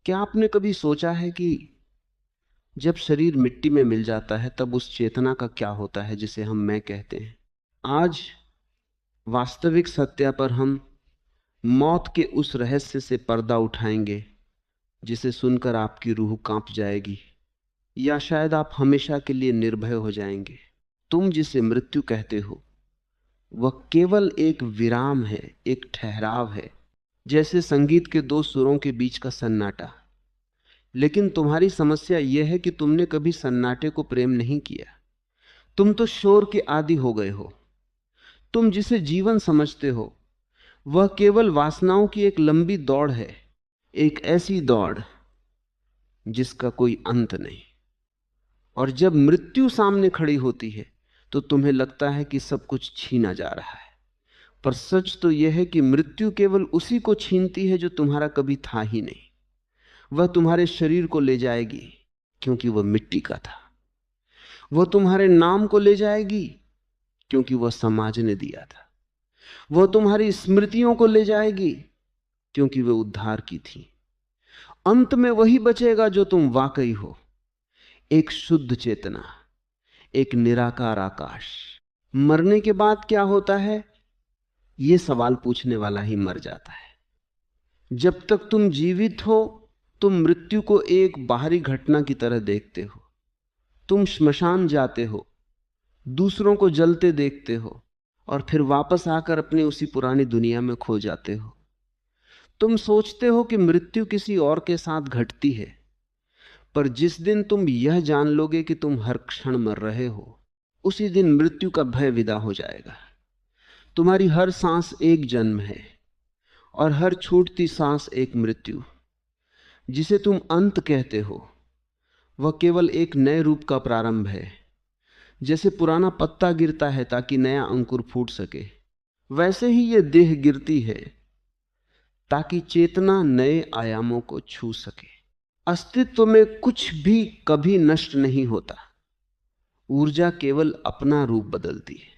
क्या आपने कभी सोचा है कि जब शरीर मिट्टी में मिल जाता है तब उस चेतना का क्या होता है जिसे हम मैं कहते हैं। आज वास्तविक सत्य पर हम मौत के उस रहस्य से पर्दा उठाएंगे जिसे सुनकर आपकी रूह कांप जाएगी, या शायद आप हमेशा के लिए निर्भय हो जाएंगे। तुम जिसे मृत्यु कहते हो वह केवल एक विराम है, एक ठहराव है, जैसे संगीत के दो सुरों के बीच का सन्नाटा। लेकिन तुम्हारी समस्या यह है कि तुमने कभी सन्नाटे को प्रेम नहीं किया। तुम तो शोर के आदी हो गए हो। तुम जिसे जीवन समझते हो वह केवल वासनाओं की एक लंबी दौड़ है, एक ऐसी दौड़ जिसका कोई अंत नहीं। और जब मृत्यु सामने खड़ी होती है तो तुम्हें लगता है कि सब कुछ छीना जा रहा है। पर सच तो यह है कि मृत्यु केवल उसी को छीनती है जो तुम्हारा कभी था ही नहीं। वह तुम्हारे शरीर को ले जाएगी क्योंकि वह मिट्टी का था। वह तुम्हारे नाम को ले जाएगी क्योंकि वह समाज ने दिया था। वह तुम्हारी स्मृतियों को ले जाएगी क्योंकि वे उद्धार की थी। अंत में वही बचेगा जो तुम वाकई हो, एक शुद्ध चेतना, एक निराकार आकाश। मरने के बाद क्या होता है, यह सवाल पूछने वाला ही मर जाता है। जब तक तुम जीवित हो तुम मृत्यु को एक बाहरी घटना की तरह देखते हो। तुम श्मशान जाते हो, दूसरों को जलते देखते हो और फिर वापस आकर अपनी उसी पुरानी दुनिया में खो जाते हो। तुम सोचते हो कि मृत्यु किसी और के साथ घटती है, पर जिस दिन तुम यह जान लोगे कि तुम हर क्षण मर रहे हो, उसी दिन मृत्यु का भय विदा हो जाएगा। तुम्हारी हर सांस एक जन्म है और हर छूटती सांस एक मृत्यु। जिसे तुम अंत कहते हो वह केवल एक नए रूप का प्रारंभ है। जैसे पुराना पत्ता गिरता है ताकि नया अंकुर फूट सके, वैसे ही यह देह गिरती है ताकि चेतना नए आयामों को छू सके। अस्तित्व में कुछ भी कभी नष्ट नहीं होता। ऊर्जा केवल अपना रूप बदलती है।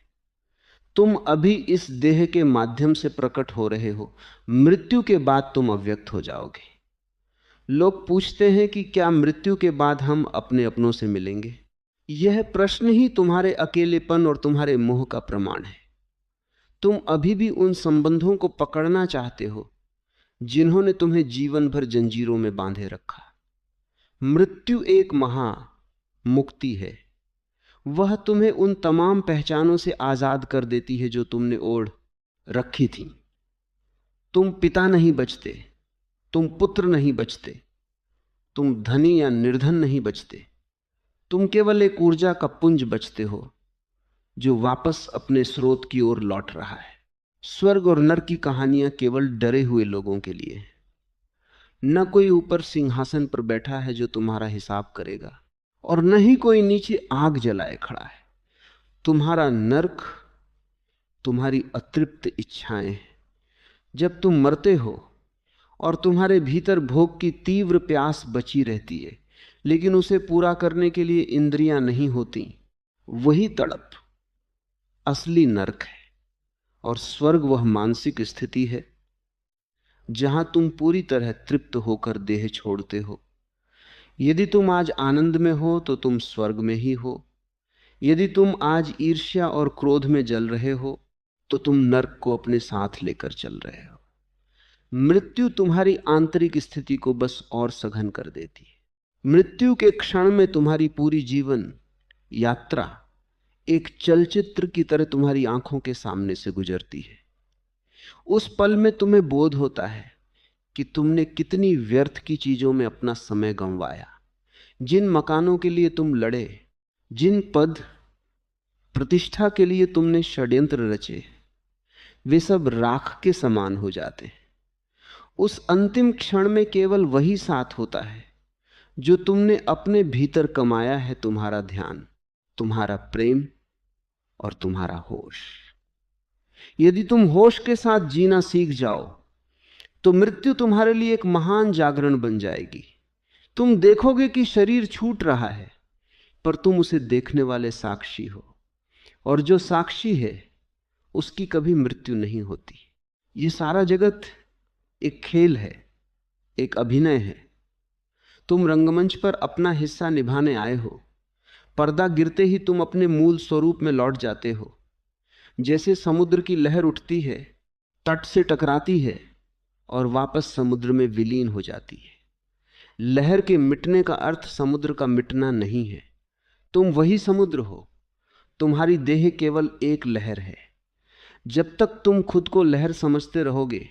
तुम अभी इस देह के माध्यम से प्रकट हो रहे हो, मृत्यु के बाद तुम अव्यक्त हो जाओगे। लोग पूछते हैं कि क्या मृत्यु के बाद हम अपने अपनों से मिलेंगे। यह प्रश्न ही तुम्हारे अकेलेपन और तुम्हारे मोह का प्रमाण है। तुम अभी भी उन संबंधों को पकड़ना चाहते हो जिन्होंने तुम्हें जीवन भर जंजीरों में बांधे रखा। मृत्यु एक महा मुक्ति है। वह तुम्हें उन तमाम पहचानों से आजाद कर देती है जो तुमने ओढ़ रखी थी। तुम पिता नहीं बचते, तुम पुत्र नहीं बचते, तुम धनी या निर्धन नहीं बचते। तुम केवल एक ऊर्जा का पुंज बचते हो जो वापस अपने स्रोत की ओर लौट रहा है। स्वर्ग और नरक की कहानियां केवल डरे हुए लोगों के लिए हैं। न कोई ऊपर सिंहासन पर बैठा है जो तुम्हारा हिसाब करेगा, और न ही कोई नीचे आग जलाए खड़ा है। तुम्हारा नरक तुम्हारी अतृप्त इच्छाएं हैं। जब तुम मरते हो और तुम्हारे भीतर भोग की तीव्र प्यास बची रहती है, लेकिन उसे पूरा करने के लिए इंद्रियां नहीं होती, वही तड़प असली नरक है। और स्वर्ग वह मानसिक स्थिति है जहां तुम पूरी तरह तृप्त होकर देह छोड़ते हो। यदि तुम आज आनंद में हो तो तुम स्वर्ग में ही हो। यदि तुम आज ईर्ष्या और क्रोध में जल रहे हो तो तुम नरक को अपने साथ लेकर चल रहे हो। मृत्यु तुम्हारी आंतरिक स्थिति को बस और सघन कर देती है। मृत्यु के क्षण में तुम्हारी पूरी जीवन यात्रा एक चलचित्र की तरह तुम्हारी आंखों के सामने से गुजरती है। उस पल में तुम्हें बोध होता है कि तुमने कितनी व्यर्थ की चीजों में अपना समय गंवाया। जिन मकानों के लिए तुम लड़े, जिन पद प्रतिष्ठा के लिए तुमने षड्यंत्र रचे, वे सब राख के समान हो जाते हैं। उस अंतिम क्षण में केवल वही साथ होता है जो तुमने अपने भीतर कमाया है, तुम्हारा ध्यान, तुम्हारा प्रेम और तुम्हारा होश। यदि तुम होश के साथ जीना सीख जाओ तो मृत्यु तुम्हारे लिए एक महान जागरण बन जाएगी। तुम देखोगे कि शरीर छूट रहा है, पर तुम उसे देखने वाले साक्षी हो, और जो साक्षी है उसकी कभी मृत्यु नहीं होती। ये सारा जगत एक खेल है, एक अभिनय है। तुम रंगमंच पर अपना हिस्सा निभाने आए हो। पर्दा गिरते ही तुम अपने मूल स्वरूप में लौट जाते हो। जैसे समुद्र की लहर उठती है, तट से टकराती है और वापस समुद्र में विलीन हो जाती है। लहर के मिटने का अर्थ समुद्र का मिटना नहीं है। तुम वही समुद्र हो। तुम्हारी देह केवल एक लहर है। जब तक तुम खुद को लहर समझते रहोगे,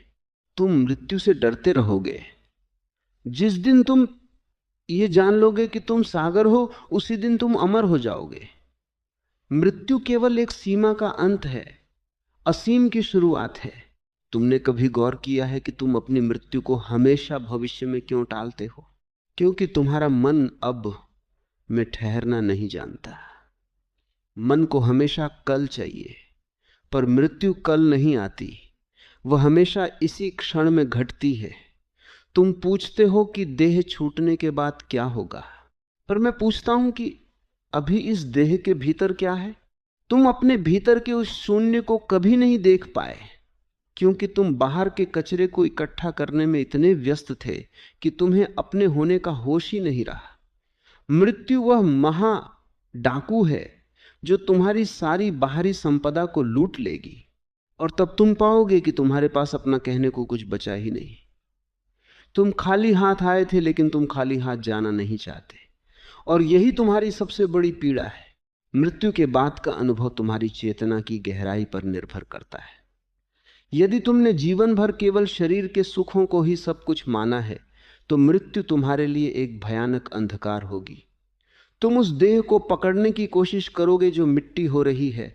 तुम मृत्यु से डरते रहोगे। जिस दिन तुम ये जान लोगे कि तुम सागर हो, उसी दिन तुम अमर हो जाओगे। मृत्यु केवल एक सीमा का अंत है, असीम की शुरुआत है। तुमने कभी गौर किया है कि तुम अपनी मृत्यु को हमेशा भविष्य में क्यों टालते हो? क्योंकि तुम्हारा मन अब में ठहरना नहीं जानता। मन को हमेशा कल चाहिए, पर मृत्यु कल नहीं आती, वह हमेशा इसी क्षण में घटती है। तुम पूछते हो कि देह छूटने के बाद क्या होगा, पर मैं पूछता हूं कि अभी इस देह के भीतर क्या है? तुम अपने भीतर के उस शून्य को कभी नहीं देख पाए, क्योंकि तुम बाहर के कचरे को इकट्ठा करने में इतने व्यस्त थे कि तुम्हें अपने होने का होश ही नहीं रहा। मृत्यु वह महा डाकू है जो तुम्हारी सारी बाहरी संपदा को लूट लेगी, और तब तुम पाओगे कि तुम्हारे पास अपना कहने को कुछ बचा ही नहीं। तुम खाली हाथ आए थे, लेकिन तुम खाली हाथ जाना नहीं चाहते, और यही तुम्हारी सबसे बड़ी पीड़ा है। मृत्यु के बाद का अनुभव तुम्हारी चेतना की गहराई पर निर्भर करता है। यदि तुमने जीवन भर केवल शरीर के सुखों को ही सब कुछ माना है, तो मृत्यु तुम्हारे लिए एक भयानक अंधकार होगी। तुम उस देह को पकड़ने की कोशिश करोगे जो मिट्टी हो रही है।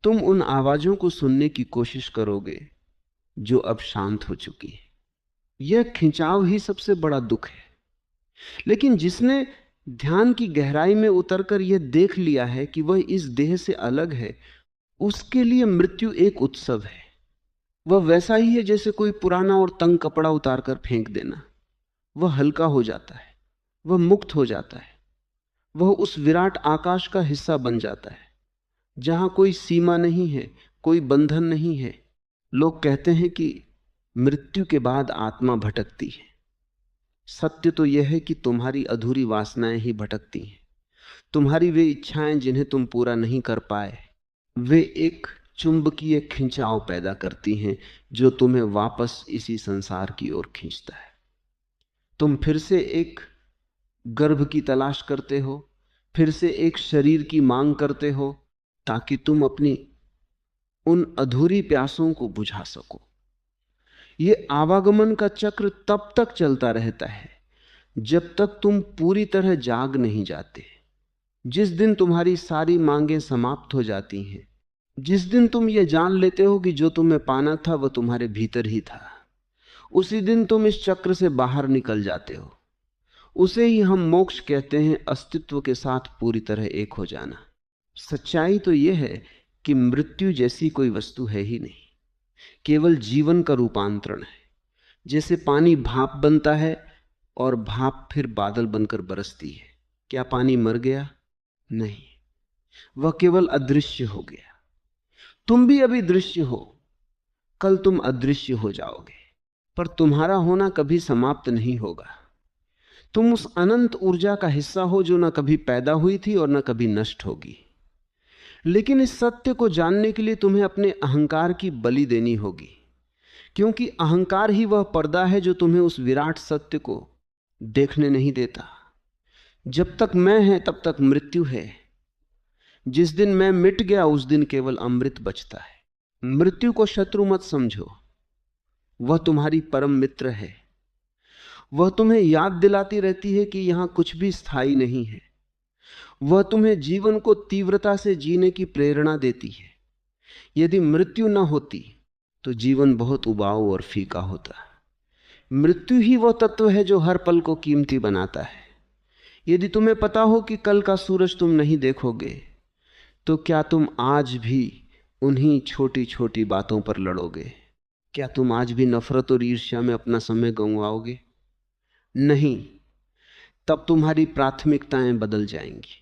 तुम उन आवाजों को सुनने की कोशिश करोगे जो अब शांत हो चुकी है। यह खिंचाव ही सबसे बड़ा दुख है। लेकिन जिसने ध्यान की गहराई में उतरकर यह देख लिया है कि वह इस देह से अलग है, उसके लिए मृत्यु एक उत्सव है। वह वैसा ही है जैसे कोई पुराना और तंग कपड़ा उतारकर फेंक देना। वह हल्का हो जाता है, वह मुक्त हो जाता है, वह उस विराट आकाश का हिस्सा बन जाता है जहां कोई सीमा नहीं है, कोई बंधन नहीं है। लोग कहते हैं कि मृत्यु के बाद आत्मा भटकती है। सत्य तो यह है कि तुम्हारी अधूरी वासनाएं ही भटकती हैं। तुम्हारी वे इच्छाएं जिन्हें तुम पूरा नहीं कर पाए, वे एक चुंबकीय खिंचाव पैदा करती हैं जो तुम्हें वापस इसी संसार की ओर खींचता है। तुम फिर से एक गर्भ की तलाश करते हो, फिर से एक शरीर की मांग करते हो, ताकि तुम अपनी उन अधूरी प्यासों को बुझा सको। ये आवागमन का चक्र तब तक चलता रहता है जब तक तुम पूरी तरह जाग नहीं जाते। जिस दिन तुम्हारी सारी मांगें समाप्त हो जाती हैं, जिस दिन तुम ये जान लेते हो कि जो तुम्हें पाना था वह तुम्हारे भीतर ही था, उसी दिन तुम इस चक्र से बाहर निकल जाते हो। उसे ही हम मोक्ष कहते हैं, अस्तित्व के साथ पूरी तरह एक हो जाना। सच्चाई तो यह है कि मृत्यु जैसी कोई वस्तु है ही नहीं, केवल जीवन का रूपांतरण है। जैसे पानी भाप बनता है और भाप फिर बादल बनकर बरसती है। क्या पानी मर गया? नहीं, वह केवल अदृश्य हो गया। तुम भी अभी दृश्य हो, कल तुम अदृश्य हो जाओगे, पर तुम्हारा होना कभी समाप्त नहीं होगा। तुम उस अनंत ऊर्जा का हिस्सा हो जो न कभी पैदा हुई थी और न कभी नष्ट होगी। लेकिन इस सत्य को जानने के लिए तुम्हें अपने अहंकार की बलि देनी होगी, क्योंकि अहंकार ही वह पर्दा है जो तुम्हें उस विराट सत्य को देखने नहीं देता। जब तक मैं है तब तक मृत्यु है। जिस दिन मैं मिट गया उस दिन केवल अमृत बचता है। मृत्यु को शत्रु मत समझो, वह तुम्हारी परम मित्र है। वह तुम्हें याद दिलाती रहती है कि यहां कुछ भी स्थायी नहीं है। वह तुम्हें जीवन को तीव्रता से जीने की प्रेरणा देती है। यदि मृत्यु न होती तो जीवन बहुत उबाऊ और फीका होता। मृत्यु ही वह तत्व है जो हर पल को कीमती बनाता है। यदि तुम्हें पता हो कि कल का सूरज तुम नहीं देखोगे, तो क्या तुम आज भी उन्हीं छोटी छोटी बातों पर लड़ोगे? क्या तुम आज भी नफरत और ईर्ष्या में अपना समय गंवाओगे? नहीं। तब तुम्हारी प्राथमिकताएं बदल जाएंगी।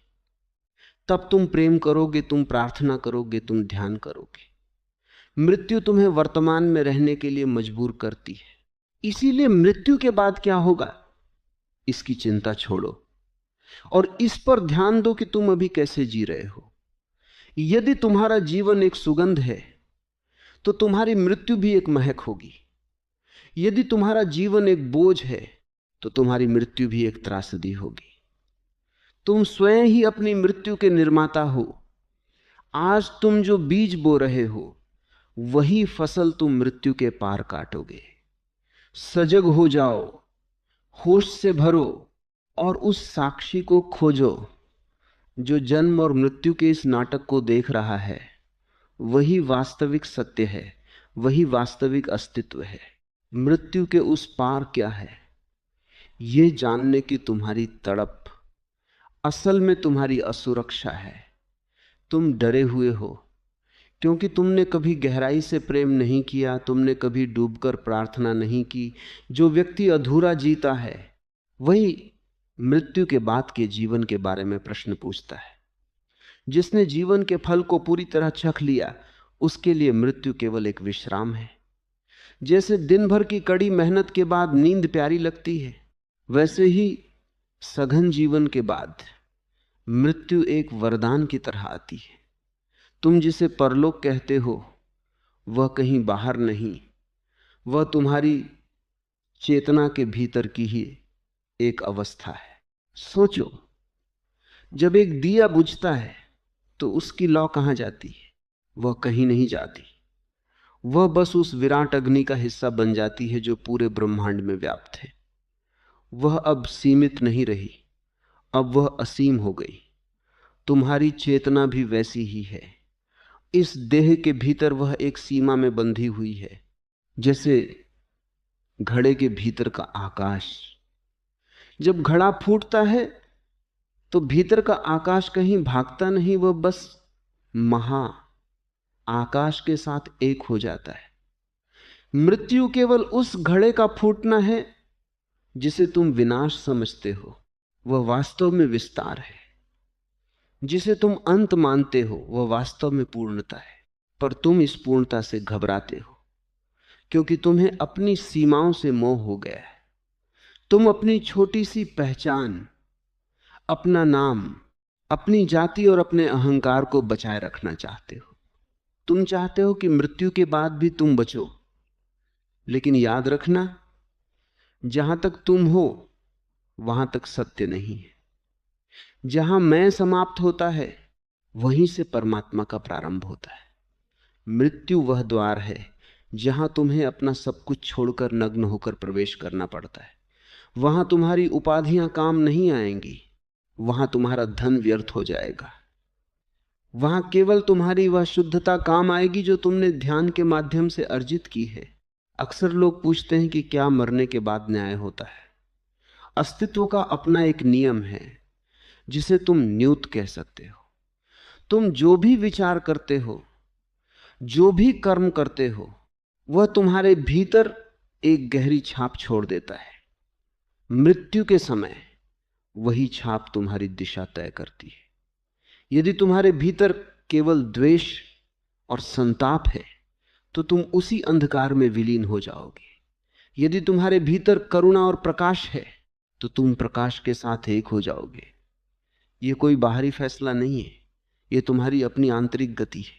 तब तुम प्रेम करोगे, तुम प्रार्थना करोगे, तुम ध्यान करोगे। मृत्यु तुम्हें वर्तमान में रहने के लिए मजबूर करती है। इसीलिए मृत्यु के बाद क्या होगा इसकी चिंता छोड़ो और इस पर ध्यान दो कि तुम अभी कैसे जी रहे हो। यदि तुम्हारा जीवन एक सुगंध है तो तुम्हारी मृत्यु भी एक महक होगी। यदि तुम्हारा जीवन एक बोझ है तो तुम्हारी मृत्यु भी एक त्रासदी होगी। तुम स्वयं ही अपनी मृत्यु के निर्माता हो। आज तुम जो बीज बो रहे हो वही फसल तुम मृत्यु के पार काटोगे। सजग हो जाओ, होश से भरो और उस साक्षी को खोजो जो जन्म और मृत्यु के इस नाटक को देख रहा है। वही वास्तविक सत्य है, वही वास्तविक अस्तित्व है। मृत्यु के उस पार क्या है, ये जानने की तुम्हारी तड़प असल में तुम्हारी असुरक्षा है। तुम डरे हुए हो क्योंकि तुमने कभी गहराई से प्रेम नहीं किया, तुमने कभी डूबकर प्रार्थना नहीं की। जो व्यक्ति अधूरा जीता है वही मृत्यु के बाद के जीवन के बारे में प्रश्न पूछता है। जिसने जीवन के फल को पूरी तरह चख लिया उसके लिए मृत्यु केवल एक विश्राम है। जैसे दिन भर की कड़ी मेहनत के बाद नींद प्यारी लगती है, वैसे ही सघन जीवन के बाद मृत्यु एक वरदान की तरह आती है। तुम जिसे परलोक कहते हो वह कहीं बाहर नहीं, वह तुम्हारी चेतना के भीतर की ही एक अवस्था है। सोचो, जब एक दिया बुझता है तो उसकी लौ कहां जाती है? वह कहीं नहीं जाती। वह बस उस विराट अग्नि का हिस्सा बन जाती है जो पूरे ब्रह्मांड में व्याप्त है। वह अब सीमित नहीं रही, अब वह असीम हो गई। तुम्हारी चेतना भी वैसी ही है। इस देह के भीतर वह एक सीमा में बंधी हुई है, जैसे घड़े के भीतर का आकाश। जब घड़ा फूटता है तो भीतर का आकाश कहीं भागता नहीं, वह बस महा आकाश के साथ एक हो जाता है। मृत्यु केवल उस घड़े का फूटना है जिसे तुम विनाश समझते हो, वह वास्तव में विस्तार है। जिसे तुम अंत मानते हो वह वास्तव में पूर्णता है। पर तुम इस पूर्णता से घबराते हो क्योंकि तुम्हें अपनी सीमाओं से मोह हो गया है। तुम अपनी छोटी सी पहचान, अपना नाम, अपनी जाति और अपने अहंकार को बचाए रखना चाहते हो। तुम चाहते हो कि मृत्यु के बाद भी तुम बचो, लेकिन याद रखना, जहां तक तुम हो वहां तक सत्य नहीं है। जहां मैं समाप्त होता है वहीं से परमात्मा का प्रारंभ होता है। मृत्यु वह द्वार है जहां तुम्हें अपना सब कुछ छोड़कर नग्न होकर प्रवेश करना पड़ता है। वहां तुम्हारी उपाधियां काम नहीं आएंगी, वहां तुम्हारा धन व्यर्थ हो जाएगा। वहां केवल तुम्हारी वह शुद्धता काम आएगी जो तुमने ध्यान के माध्यम से अर्जित की है। अक्सर लोग पूछते हैं कि क्या मरने के बाद न्याय होता है? अस्तित्व का अपना एक नियम है जिसे तुम न्यूत कह सकते हो। तुम जो भी विचार करते हो, जो भी कर्म करते हो, वह तुम्हारे भीतर एक गहरी छाप छोड़ देता है। मृत्यु के समय वही छाप तुम्हारी दिशा तय करती है। यदि तुम्हारे भीतर केवल द्वेष और संताप है तो तुम उसी अंधकार में विलीन हो जाओगे। यदि तुम्हारे भीतर करुणा और प्रकाश है तो तुम प्रकाश के साथ एक हो जाओगे। यह कोई बाहरी फैसला नहीं है, यह तुम्हारी अपनी आंतरिक गति है।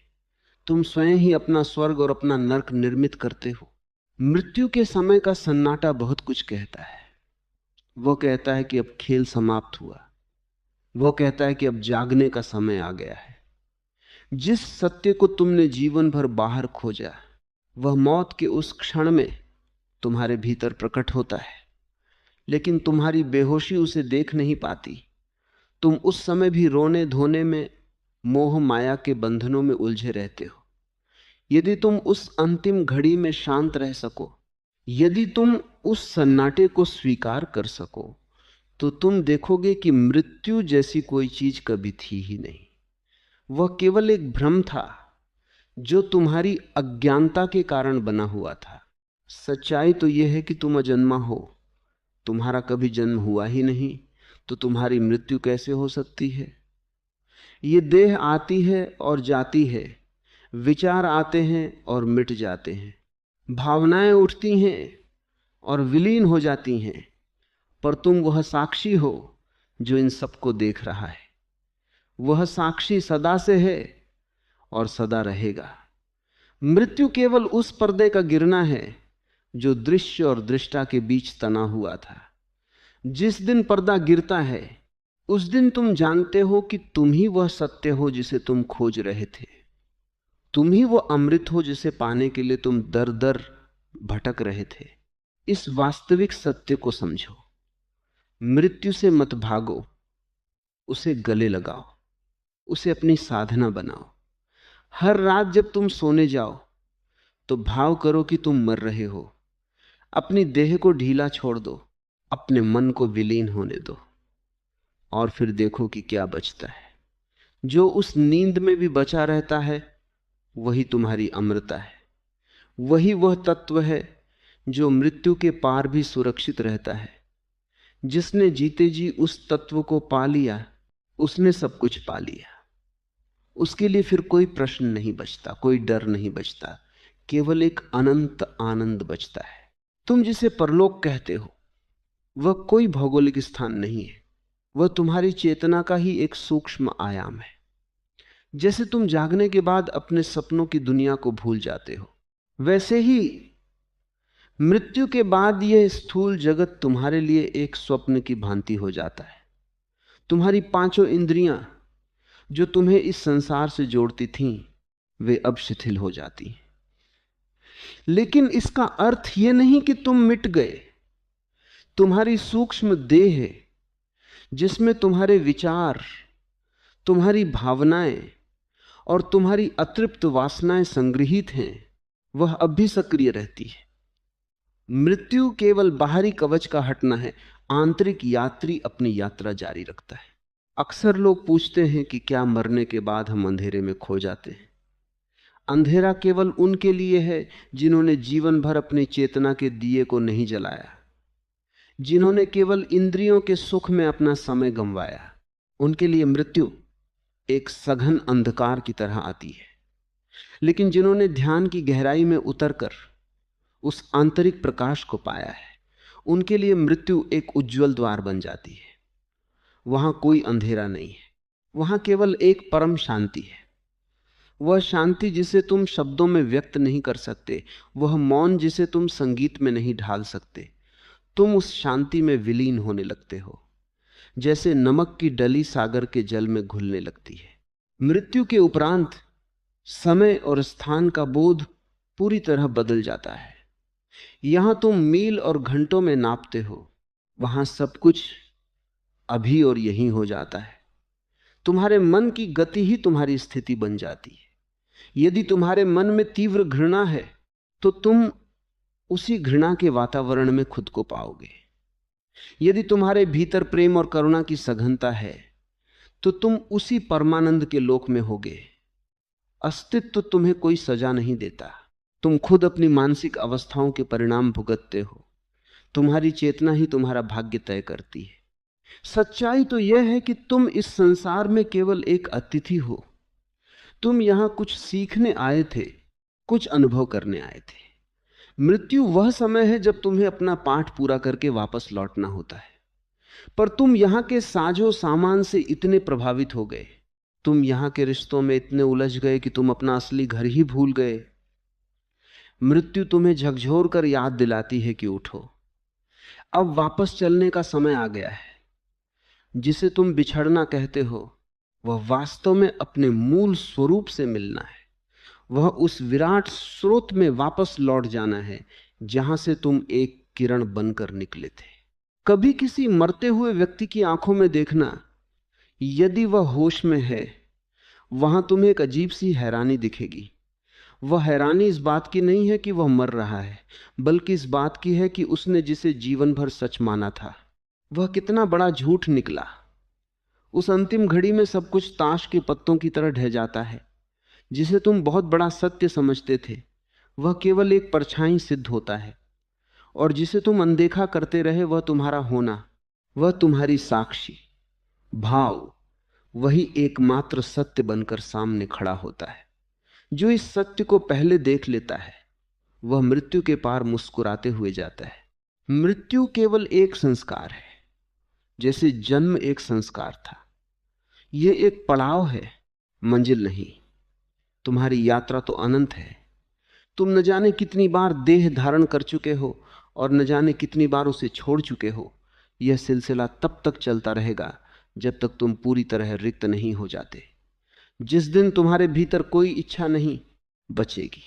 तुम स्वयं ही अपना स्वर्ग और अपना नरक निर्मित करते हो। मृत्यु के समय का सन्नाटा बहुत कुछ कहता है। वह कहता है कि अब खेल समाप्त हुआ। वह कहता है कि अब जागने का समय आ गया है। जिस सत्य को तुमने जीवन भर बाहर खोजा, वह मौत के उस क्षण में तुम्हारे भीतर प्रकट होता है, लेकिन तुम्हारी बेहोशी उसे देख नहीं पाती। तुम उस समय भी रोने धोने में, मोह माया के बंधनों में उलझे रहते हो। यदि तुम उस अंतिम घड़ी में शांत रह सको, यदि तुम उस सन्नाटे को स्वीकार कर सको, तो तुम देखोगे कि मृत्यु जैसी कोई चीज कभी थी ही नहीं। वह केवल एक भ्रम था जो तुम्हारी अज्ञानता के कारण बना हुआ था। सच्चाई तो यह है कि तुम अजन्मा हो, तुम्हारा कभी जन्म हुआ ही नहीं, तो तुम्हारी मृत्यु कैसे हो सकती है? ये देह आती है और जाती है, विचार आते हैं और मिट जाते हैं, भावनाएं उठती हैं और विलीन हो जाती हैं, पर तुम वह साक्षी हो जो इन सबको देख रहा है। वह साक्षी सदा से है और सदा रहेगा। मृत्यु केवल उस पर्दे का गिरना है जो दृश्य और दृष्टा के बीच तना हुआ था। जिस दिन पर्दा गिरता है उस दिन तुम जानते हो कि तुम ही वह सत्य हो जिसे तुम खोज रहे थे। तुम ही वो अमृत हो जिसे पाने के लिए तुम दर दर भटक रहे थे। इस वास्तविक सत्य को समझो। मृत्यु से मत भागो, उसे गले लगाओ, उसे अपनी साधना बनाओ। हर रात जब तुम सोने जाओ तो भाव करो कि तुम मर रहे हो। अपनी देह को ढीला छोड़ दो, अपने मन को विलीन होने दो, और फिर देखो कि क्या बचता है। जो उस नींद में भी बचा रहता है वही तुम्हारी अमृता है। वही वह तत्व है जो मृत्यु के पार भी सुरक्षित रहता है। जिसने जीते जी उस तत्व को पा लिया उसने सब कुछ पा लिया। उसके लिए फिर कोई प्रश्न नहीं बचता, कोई डर नहीं बचता, केवल एक अनंत आनंद बचता है। तुम जिसे परलोक कहते हो वह कोई भौगोलिक स्थान नहीं है, वह तुम्हारी चेतना का ही एक सूक्ष्म आयाम है। जैसे तुम जागने के बाद अपने सपनों की दुनिया को भूल जाते हो, वैसे ही मृत्यु के बाद यह स्थूल जगत तुम्हारे लिए एक स्वप्न की भांति हो जाता है। तुम्हारी पांचों इंद्रियां जो तुम्हें इस संसार से जोड़ती थीं वे अब शिथिल हो जाती हैं। लेकिन इसका अर्थ यह नहीं कि तुम मिट गए। तुम्हारी सूक्ष्म देह जिसमें तुम्हारे विचार, तुम्हारी भावनाएं और तुम्हारी अतृप्त वासनाएं संग्रहित हैं वह अब भी सक्रिय रहती है। मृत्यु केवल बाहरी कवच का हटना है, आंतरिक यात्री अपनी यात्रा जारी रखता है। अक्सर लोग पूछते हैं कि क्या मरने के बाद हम अंधेरे में खो जाते हैं। अंधेरा केवल उनके लिए है जिन्होंने जीवन भर अपनी चेतना के दिए को नहीं जलाया, जिन्होंने केवल इंद्रियों के सुख में अपना समय गंवाया। उनके लिए मृत्यु एक सघन अंधकार की तरह आती है। लेकिन जिन्होंने ध्यान की गहराई में उतरकर उस आंतरिक प्रकाश को पाया है उनके लिए मृत्यु एक उज्जवल द्वार बन जाती है। वहां कोई अंधेरा नहीं है, वहां केवल एक परम शांति है। वह शांति जिसे तुम शब्दों में व्यक्त नहीं कर सकते, वह मौन जिसे तुम संगीत में नहीं ढाल सकते। तुम उस शांति में विलीन होने लगते हो, जैसे नमक की डली सागर के जल में घुलने लगती है। मृत्यु के उपरांत समय और स्थान का बोध पूरी तरह बदल जाता है। यहां तुम मील और घंटों में नापते हो, वहां सब कुछ अभी और यहीं हो जाता है। तुम्हारे मन की गति ही तुम्हारी स्थिति बन जाती है। यदि तुम्हारे मन में तीव्र घृणा है तो तुम उसी घृणा के वातावरण में खुद को पाओगे। यदि तुम्हारे भीतर प्रेम और करुणा की सघनता है तो तुम उसी परमानंद के लोक में होगे। अस्तित्व तुम्हें कोई सजा नहीं देता, तुम खुद अपनी मानसिक अवस्थाओं के परिणाम भुगतते हो। तुम्हारी चेतना ही तुम्हारा भाग्य तय करती है। सच्चाई तो यह है कि तुम इस संसार में केवल एक अतिथि हो। तुम यहां कुछ सीखने आए थे, कुछ अनुभव करने आए थे। मृत्यु वह समय है जब तुम्हें अपना पाठ पूरा करके वापस लौटना होता है। पर तुम यहां के साजो सामान से इतने प्रभावित हो गए, तुम यहां के रिश्तों में इतने उलझ गए कि तुम अपना असली घर ही भूल गए। मृत्यु तुम्हें झकझोर कर याद दिलाती है कि उठो, अब वापस चलने का समय आ गया है। जिसे तुम बिछड़ना कहते हो वह वास्तव में अपने मूल स्वरूप से मिलना है। वह उस विराट स्रोत में वापस लौट जाना है जहां से तुम एक किरण बनकर निकले थे। कभी किसी मरते हुए व्यक्ति की आंखों में देखना, यदि वह होश में है, वहां तुम्हें एक अजीब सी हैरानी दिखेगी। वह हैरानी इस बात की नहीं है कि वह मर रहा है, बल्कि इस बात की है कि उसने जिसे जीवन भर सच माना था वह कितना बड़ा झूठ निकला। उस अंतिम घड़ी में सब कुछ ताश के पत्तों की तरह ढह जाता है। जिसे तुम बहुत बड़ा सत्य समझते थे वह केवल एक परछाई सिद्ध होता है, और जिसे तुम अनदेखा करते रहे वह तुम्हारा होना, वह तुम्हारी साक्षी भाव, वही एकमात्र सत्य बनकर सामने खड़ा होता है। जो इस सत्य को पहले देख लेता है वह मृत्यु के पार मुस्कुराते हुए जाता है। मृत्यु केवल एक संस्कार है, जैसे जन्म एक संस्कार था। ये एक पड़ाव है, मंजिल नहीं। तुम्हारी यात्रा तो अनंत है। तुम न जाने कितनी बार देह धारण कर चुके हो और न जाने कितनी बार उसे छोड़ चुके हो। यह सिलसिला तब तक चलता रहेगा जब तक तुम पूरी तरह रिक्त नहीं हो जाते। जिस दिन तुम्हारे भीतर कोई इच्छा नहीं बचेगी,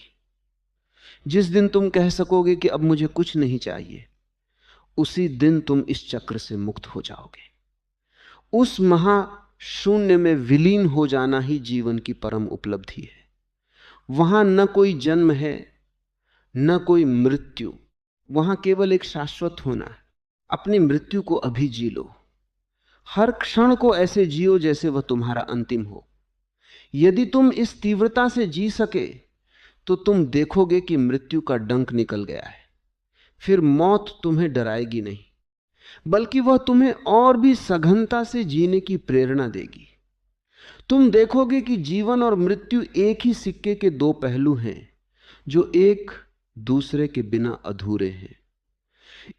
जिस दिन तुम कह सकोगे कि अब मुझे कुछ नहीं चाहिए, उसी दिन तुम इस चक्र से मुक्त हो जाओगे। उस महाशून्य में विलीन हो जाना ही जीवन की परम उपलब्धि है। वहां न कोई जन्म है, न कोई मृत्यु, वहां केवल एक शाश्वत होना है। अपनी मृत्यु को अभी जी लो। हर क्षण को ऐसे जियो जैसे वह तुम्हारा अंतिम हो। यदि तुम इस तीव्रता से जी सके तो तुम देखोगे कि मृत्यु का डंक निकल गया है। फिर मौत तुम्हें डराएगी नहीं, बल्कि वह तुम्हें और भी सघनता से जीने की प्रेरणा देगी। तुम देखोगे कि जीवन और मृत्यु एक ही सिक्के के दो पहलू हैं, जो एक दूसरे के बिना अधूरे हैं।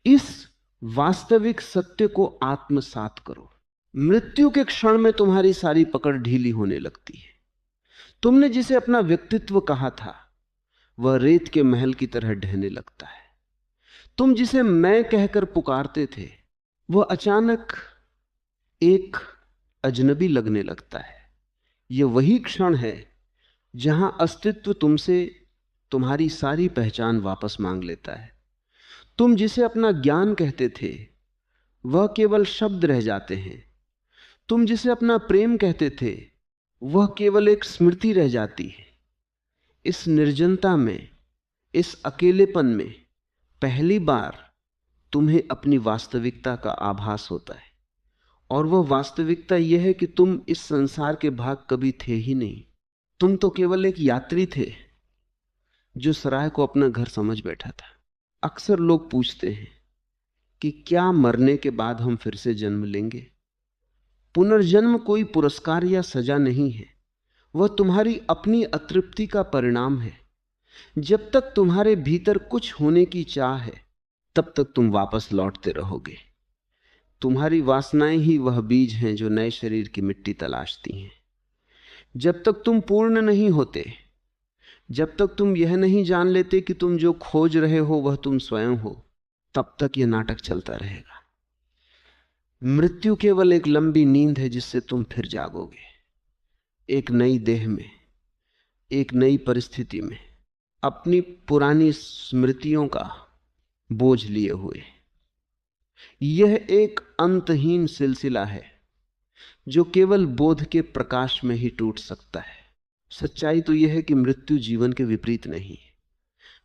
इस वास्तविक सत्य को आत्मसात करो। मृत्यु के क्षण में तुम्हारी सारी पकड़ ढीली होने लगती है। तुमने जिसे अपना व्यक्तित्व कहा था, वह रेत के महल की तरह ढहने लगता है। तुम जिसे मैं कहकर पुकारते थे, वह अचानक एक अजनबी लगने लगता है। यह वही क्षण है जहां अस्तित्व तुमसे तुम्हारी सारी पहचान वापस मांग लेता है। तुम जिसे अपना ज्ञान कहते थे, वह केवल शब्द रह जाते हैं। तुम जिसे अपना प्रेम कहते थे, वह केवल एक स्मृति रह जाती है। इस निर्जनता में, इस अकेलेपन में पहली बार तुम्हें अपनी वास्तविकता का आभास होता है। और वह वास्तविकता यह है कि तुम इस संसार के भाग कभी थे ही नहीं। तुम तो केवल एक यात्री थे जो सराय को अपना घर समझ बैठा था। अक्सर लोग पूछते हैं कि क्या मरने के बाद हम फिर से जन्म लेंगे? पुनर्जन्म कोई पुरस्कार या सजा नहीं है, वह तुम्हारी अपनी अतृप्ति का परिणाम है। जब तक तुम्हारे भीतर कुछ होने की चाह है, तब तक तुम वापस लौटते रहोगे। तुम्हारी वासनाएं ही वह बीज हैं जो नए शरीर की मिट्टी तलाशती हैं। जब तक तुम पूर्ण नहीं होते, जब तक तुम यह नहीं जान लेते कि तुम जो खोज रहे हो वह तुम स्वयं हो, तब तक यह नाटक चलता रहेगा। मृत्यु केवल एक लंबी नींद है जिससे तुम फिर जागोगे, एक नई देह में, एक नई परिस्थिति में, अपनी पुरानी स्मृतियों का बोझ लिए हुए। यह एक अंतहीन सिलसिला है जो केवल बोध के प्रकाश में ही टूट सकता है। सच्चाई तो यह है कि मृत्यु जीवन के विपरीत नहीं है।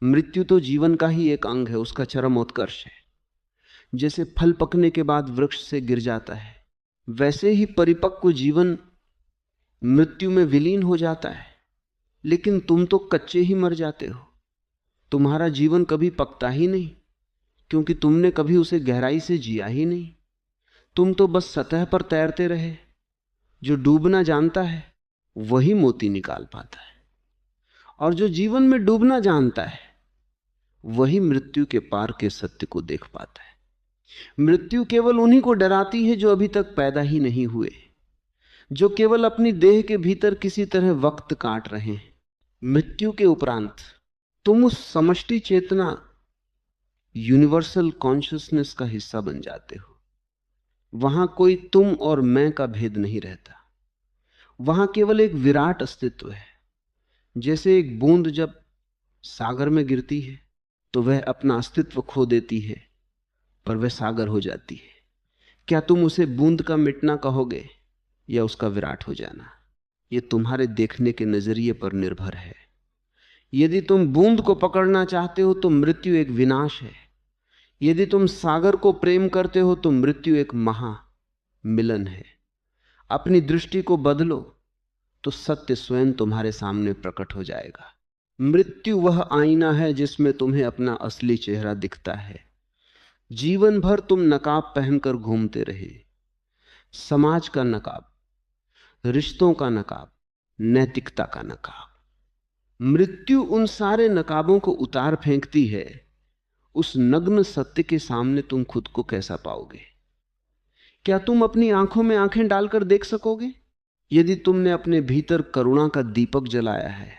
मृत्यु तो जीवन का ही एक अंग है, उसका चरमोत्कर्ष है। जैसे फल पकने के बाद वृक्ष से गिर जाता है, वैसे ही परिपक्व जीवन मृत्यु में विलीन हो जाता है। लेकिन तुम तो कच्चे ही मर जाते हो। तुम्हारा जीवन कभी पकता ही नहीं, क्योंकि तुमने कभी उसे गहराई से जिया ही नहीं। तुम तो बस सतह पर तैरते रहे। जो डूबना जानता है वही मोती निकाल पाता है, और जो जीवन में डूबना जानता है वही मृत्यु के पार के सत्य को देख पाता है। मृत्यु केवल उन्हीं को डराती है जो अभी तक पैदा ही नहीं हुए, जो केवल अपनी देह के भीतर किसी तरह वक्त काट रहे हैं। मृत्यु के उपरांत तुम उस समष्टि चेतना, यूनिवर्सल कॉन्शियसनेस का हिस्सा बन जाते हो। वहां कोई तुम और मैं का भेद नहीं रहता। वहां केवल एक विराट अस्तित्व है। जैसे एक बूंद जब सागर में गिरती है तो वह अपना अस्तित्व खो देती है, पर वह सागर हो जाती है। क्या तुम उसे बूंद का मिटना कहोगे या उसका विराट हो जाना? यह तुम्हारे देखने के नजरिए पर निर्भर है। यदि तुम बूंद को पकड़ना चाहते हो तो मृत्यु एक विनाश है। यदि तुम सागर को प्रेम करते हो तो मृत्यु एक महामिलन है। अपनी दृष्टि को बदलो तो सत्य स्वयं तुम्हारे सामने प्रकट हो जाएगा। मृत्यु वह आईना है जिसमें तुम्हें अपना असली चेहरा दिखता है। जीवन भर तुम नकाब पहनकर घूमते रहे, समाज का नकाब, रिश्तों का नकाब, नैतिकता का नकाब। मृत्यु उन सारे नकाबों को उतार फेंकती है। उस नग्न सत्य के सामने तुम खुद को कैसा पाओगे? क्या तुम अपनी आंखों में आंखें डालकर देख सकोगे? यदि तुमने अपने भीतर करुणा का दीपक जलाया है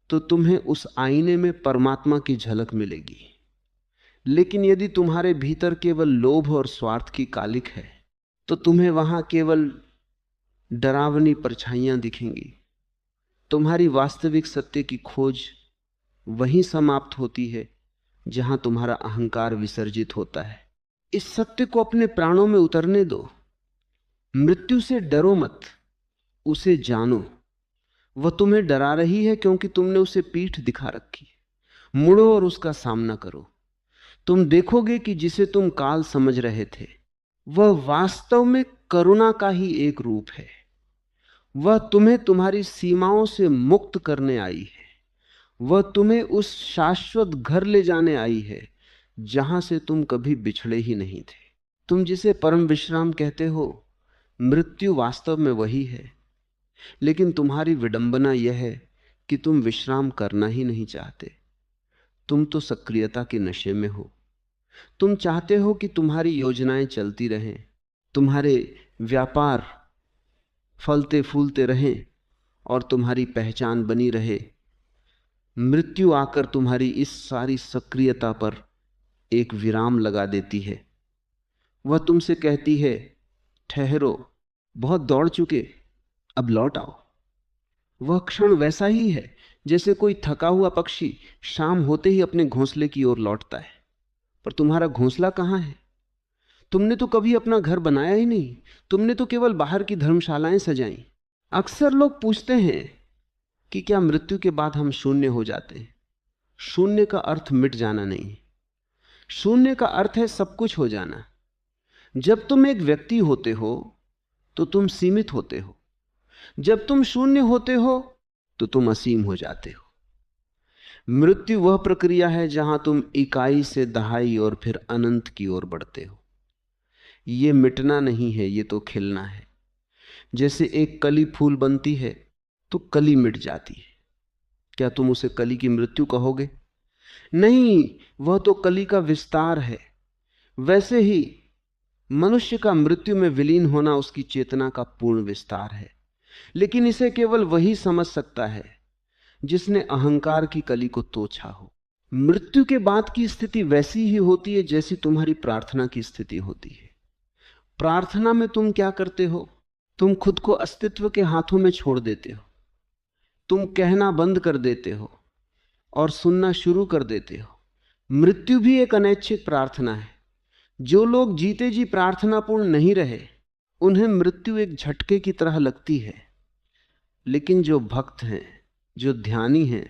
तो तुम्हें उस आईने में परमात्मा की झलक मिलेगी। लेकिन यदि तुम्हारे भीतर केवल लोभ और स्वार्थ की कालिख है तो तुम्हें वहां केवल डरावनी परछाइयां दिखेंगी। तुम्हारी वास्तविक सत्य की खोज वहीं समाप्त होती है जहां तुम्हारा अहंकार विसर्जित होता है। इस सत्य को अपने प्राणों में उतरने दो। मृत्यु से डरो मत, उसे जानो। वह तुम्हें डरा रही है क्योंकि तुमने उसे पीठ दिखा रखी। मुड़ो और उसका सामना करो। तुम देखोगे कि जिसे तुम काल समझ रहे थे वह वास्तव में करुणा का ही एक रूप है। वह तुम्हें तुम्हारी सीमाओं से मुक्त करने आई है। वह तुम्हें उस शाश्वत घर ले जाने आई है जहां से तुम कभी बिछड़े ही नहीं थे। तुम जिसे परम विश्राम कहते हो, मृत्यु वास्तव में वही है। लेकिन तुम्हारी विडंबना यह है कि तुम विश्राम करना ही नहीं चाहते। तुम तो सक्रियता के नशे में हो। तुम चाहते हो कि तुम्हारी योजनाएं चलती रहें, तुम्हारे व्यापार फलते फूलते रहें और तुम्हारी पहचान बनी रहे। मृत्यु आकर तुम्हारी इस सारी सक्रियता पर एक विराम लगा देती है। वह तुमसे कहती है, ठहरो, बहुत दौड़ चुके, अब लौट आओ। वह क्षण वैसा ही है जैसे कोई थका हुआ पक्षी शाम होते ही अपने घोंसले की ओर लौटता है। पर तुम्हारा घोंसला कहाँ है? तुमने तो कभी अपना घर बनाया ही नहीं। तुमने तो केवल बाहर की धर्मशालाएं सजाई। अक्सर लोग पूछते हैं कि क्या मृत्यु के बाद हम शून्य हो जाते हैं? शून्य का अर्थ मिट जाना नहीं। शून्य का अर्थ है सब कुछ हो जाना। जब तुम एक व्यक्ति होते हो तो तुम सीमित होते हो। जब तुम शून्य होते हो तो तुम असीम हो जाते हो। मृत्यु वह प्रक्रिया है जहां तुम इकाई से दहाई और फिर अनंत की ओर बढ़ते हो। यह मिटना नहीं है, यह तो खिलना है। जैसे एक कली फूल बनती है तो कली मिट जाती है। क्या तुम उसे कली की मृत्यु कहोगे? नहीं, वह तो कली का विस्तार है। वैसे ही मनुष्य का मृत्यु में विलीन होना उसकी चेतना का पूर्ण विस्तार है। लेकिन इसे केवल वही समझ सकता है जिसने अहंकार की कली को तोछा हो। मृत्यु के बाद की स्थिति वैसी ही होती है जैसी तुम्हारी प्रार्थना की स्थिति होती है। प्रार्थना में तुम क्या करते हो? तुम खुद को अस्तित्व के हाथों में छोड़ देते हो। तुम कहना बंद कर देते हो और सुनना शुरू कर देते हो। मृत्यु भी एक अनैच्छिक प्रार्थना है। जो लोग जीते जी प्रार्थनापूर्ण नहीं रहे उन्हें मृत्यु एक झटके की तरह लगती है। लेकिन जो भक्त हैं, जो ध्यानी हैं,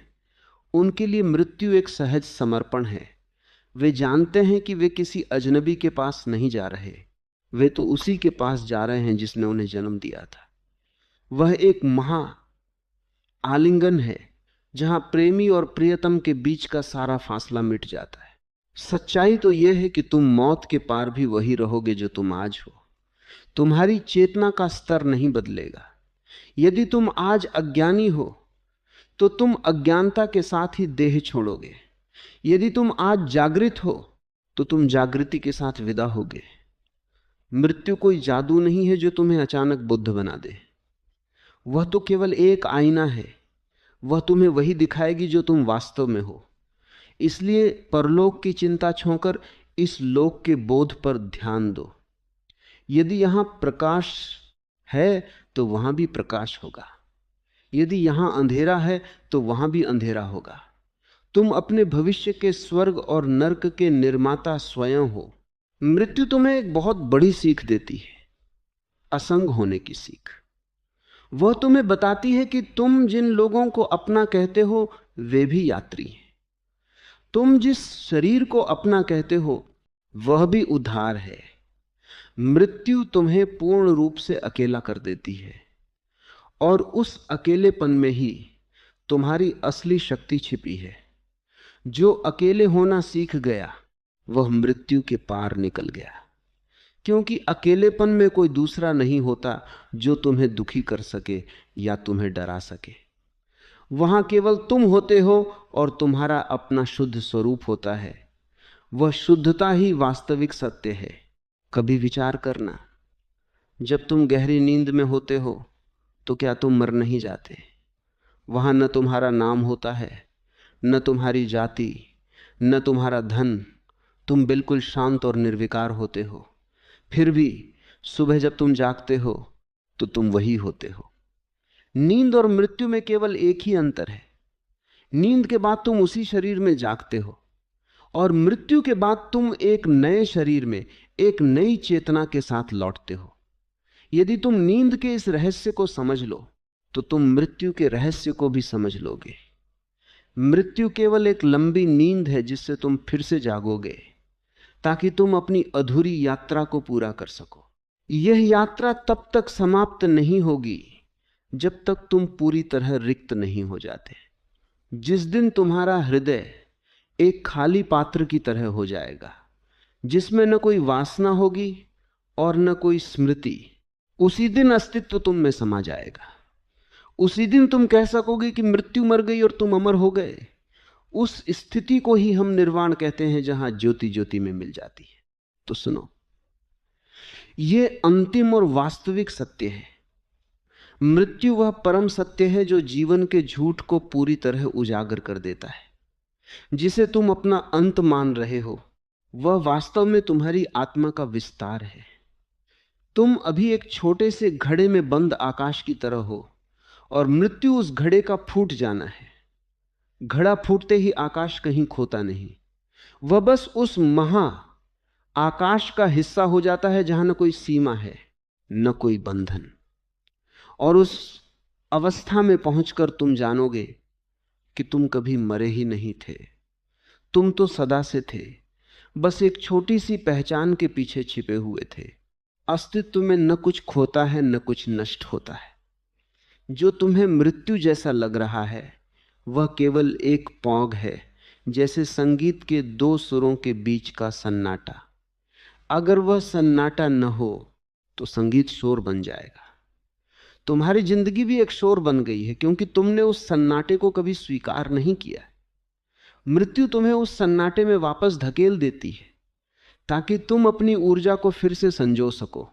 उनके लिए मृत्यु एक सहज समर्पण है। वे जानते हैं कि वे किसी अजनबी के पास नहीं जा रहे, वे तो उसी के पास जा रहे हैं जिसने उन्हें जन्म दिया था। वह एक महा आलिंगन है जहां प्रेमी और प्रियतम के बीच का सारा फासला मिट जाता है। सच्चाई तो यह है कि तुम मौत के पार भी वही रहोगे जो तुम आज हो। तुम्हारी चेतना का स्तर नहीं बदलेगा। यदि तुम आज अज्ञानी हो तो तुम अज्ञानता के साथ ही देह छोड़ोगे। यदि तुम आज जागृत हो तो तुम जागृति के साथ विदा होगे। मृत्यु कोई जादू नहीं है जो तुम्हें अचानक बुद्ध बना दे। वह तो केवल एक आईना है। वह तुम्हें वही दिखाएगी जो तुम वास्तव में हो। इसलिए परलोक की चिंता छोड़कर इस लोक के बोध पर ध्यान दो। यदि यहां प्रकाश है तो वहां भी प्रकाश होगा। यदि यहां अंधेरा है तो वहां भी अंधेरा होगा। तुम अपने भविष्य के स्वर्ग और नरक के निर्माता स्वयं हो। मृत्यु तुम्हें एक बहुत बड़ी सीख देती है, असंग होने की सीख। वह तुम्हें बताती है कि तुम जिन लोगों को अपना कहते हो वे भी यात्री हैं। तुम जिस शरीर को अपना कहते हो वह भी उधार है। मृत्यु तुम्हें पूर्ण रूप से अकेला कर देती है और उस अकेलेपन में ही तुम्हारी असली शक्ति छिपी है। जो अकेले होना सीख गया वह मृत्यु के पार निकल गया, क्योंकि अकेलेपन में कोई दूसरा नहीं होता जो तुम्हें दुखी कर सके या तुम्हें डरा सके। वहां केवल तुम होते हो और तुम्हारा अपना शुद्ध स्वरूप होता है। वह शुद्धता ही वास्तविक सत्य है। कभी विचार करना, जब तुम गहरी नींद में होते हो तो क्या तुम मर नहीं जाते? वहां न तुम्हारा नाम होता है, न तुम्हारी जाति, न तुम्हारा धन। तुम बिल्कुल शांत और निर्विकार होते हो। फिर भी सुबह जब तुम जागते हो तो तुम वही होते हो। नींद और मृत्यु में केवल एक ही अंतर है। नींद के बाद तुम उसी शरीर में जागते हो, और मृत्यु के बाद तुम एक नए शरीर में, एक नई चेतना के साथ लौटते हो। यदि तुम नींद के इस रहस्य को समझ लो तो तुम मृत्यु के रहस्य को भी समझ लोगे। मृत्यु केवल एक लंबी नींद है जिससे तुम फिर से जागोगे, ताकि तुम अपनी अधूरी यात्रा को पूरा कर सको। यह यात्रा तब तक समाप्त नहीं होगी जब तक तुम पूरी तरह रिक्त नहीं हो जाते। जिस दिन तुम्हारा हृदय एक खाली पात्र की तरह हो जाएगा, जिसमें न कोई वासना होगी और न कोई स्मृति, उसी दिन अस्तित्व तुम में समा जाएगा। उसी दिन तुम कह सकोगे कि मृत्यु मर गई और तुम अमर हो गए। उस स्थिति को ही हम निर्वाण कहते हैं, जहां ज्योति ज्योति में मिल जाती है। तो सुनो, यह अंतिम और वास्तविक सत्य है। मृत्यु वह परम सत्य है जो जीवन के झूठ को पूरी तरह उजागर कर देता है। जिसे तुम अपना अंत मान रहे हो वह वास्तव में तुम्हारी आत्मा का विस्तार है। तुम अभी एक छोटे से घड़े में बंद आकाश की तरह हो, और मृत्यु उस घड़े का फूट जाना है। घड़ा फूटते ही आकाश कहीं खोता नहीं, वह बस उस महा आकाश का हिस्सा हो जाता है जहां न कोई सीमा है, न कोई बंधन। और उस अवस्था में पहुंचकर तुम जानोगे कि तुम कभी मरे ही नहीं थे। तुम तो सदा से थे, बस एक छोटी सी पहचान के पीछे छिपे हुए थे। अस्तित्व में न कुछ खोता है न कुछ नष्ट होता है। जो तुम्हें मृत्यु जैसा लग रहा है वह केवल एक पौंग है, जैसे संगीत के दो सुरों के बीच का सन्नाटा। अगर वह सन्नाटा न हो तो संगीत शोर बन जाएगा। तुम्हारी जिंदगी भी एक शोर बन गई है, क्योंकि तुमने उस सन्नाटे को कभी स्वीकार नहीं किया। मृत्यु तुम्हें उस सन्नाटे में वापस धकेल देती है, ताकि तुम अपनी ऊर्जा को फिर से संजो सको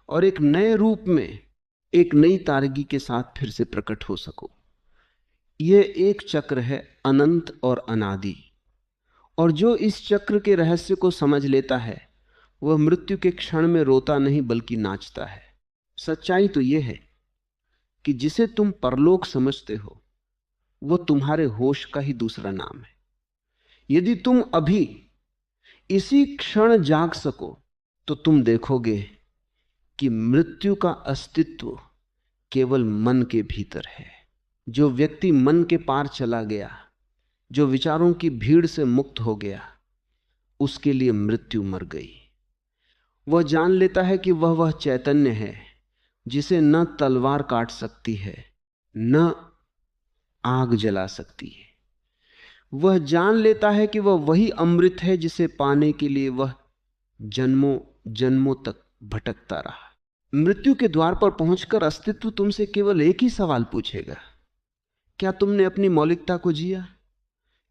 और एक नए रूप में, एक नई तारगी के साथ फिर से प्रकट हो सको। यह एक चक्र है, अनंत और अनादि। और जो इस चक्र के रहस्य को समझ लेता है वह मृत्यु के क्षण में रोता नहीं बल्कि नाचता है। सच्चाई तो यह है कि जिसे तुम परलोक समझते हो वह तुम्हारे होश का ही दूसरा नाम है। यदि तुम अभी इसी क्षण जाग सको तो तुम देखोगे कि मृत्यु का अस्तित्व केवल मन के भीतर है। जो व्यक्ति मन के पार चला गया, जो विचारों की भीड़ से मुक्त हो गया, उसके लिए मृत्यु मर गई। वह जान लेता है कि वह चैतन्य है जिसे न तलवार काट सकती है न आग जला सकती है। वह जान लेता है कि वह वही अमृत है जिसे पाने के लिए वह जन्मों जन्मों तक भटकता रहा। मृत्यु के द्वार पर पहुंचकर अस्तित्व तुमसे केवल एक ही सवाल पूछेगा, क्या तुमने अपनी मौलिकता को जिया?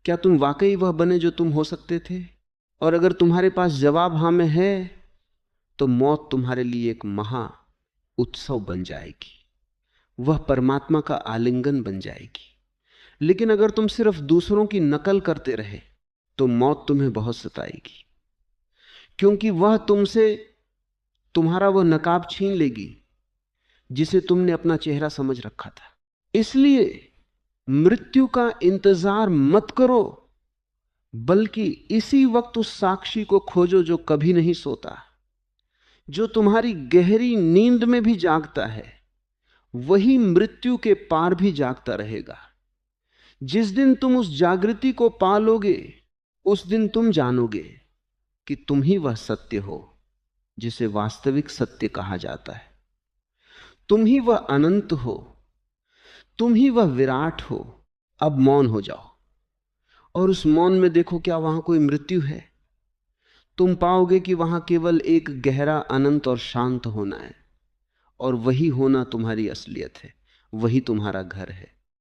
क्या तुम वाकई वह बने जो तुम हो सकते थे? और अगर तुम्हारे पास जवाब हाँ में है तो मौत तुम्हारे लिए एक महा उत्सव बन जाएगी, वह परमात्मा का आलिंगन बन जाएगी। लेकिन अगर तुम सिर्फ दूसरों की नकल करते रहे तो मौत तुम्हें बहुत सताएगी, क्योंकि वह तुमसे तुम्हारा वह नकाब छीन लेगी जिसे तुमने अपना चेहरा समझ रखा था। इसलिए मृत्यु का इंतजार मत करो, बल्कि इसी वक्त उस साक्षी को खोजो जो कभी नहीं सोता, जो तुम्हारी गहरी नींद में भी जागता है। वही मृत्यु के पार भी जागता रहेगा। जिस दिन तुम उस जागृति को पालोगे उस दिन तुम जानोगे कि तुम ही वह सत्य हो जिसे वास्तविक सत्य कहा जाता है। तुम ही वह अनंत हो, तुम ही वह विराट हो। अब मौन हो जाओ और उस मौन में देखो क्या वहां कोई मृत्यु है। तुम पाओगे कि वहां केवल एक गहरा अनंत और शांत होना है, और वही होना तुम्हारी असलियत है, वही तुम्हारा घर है।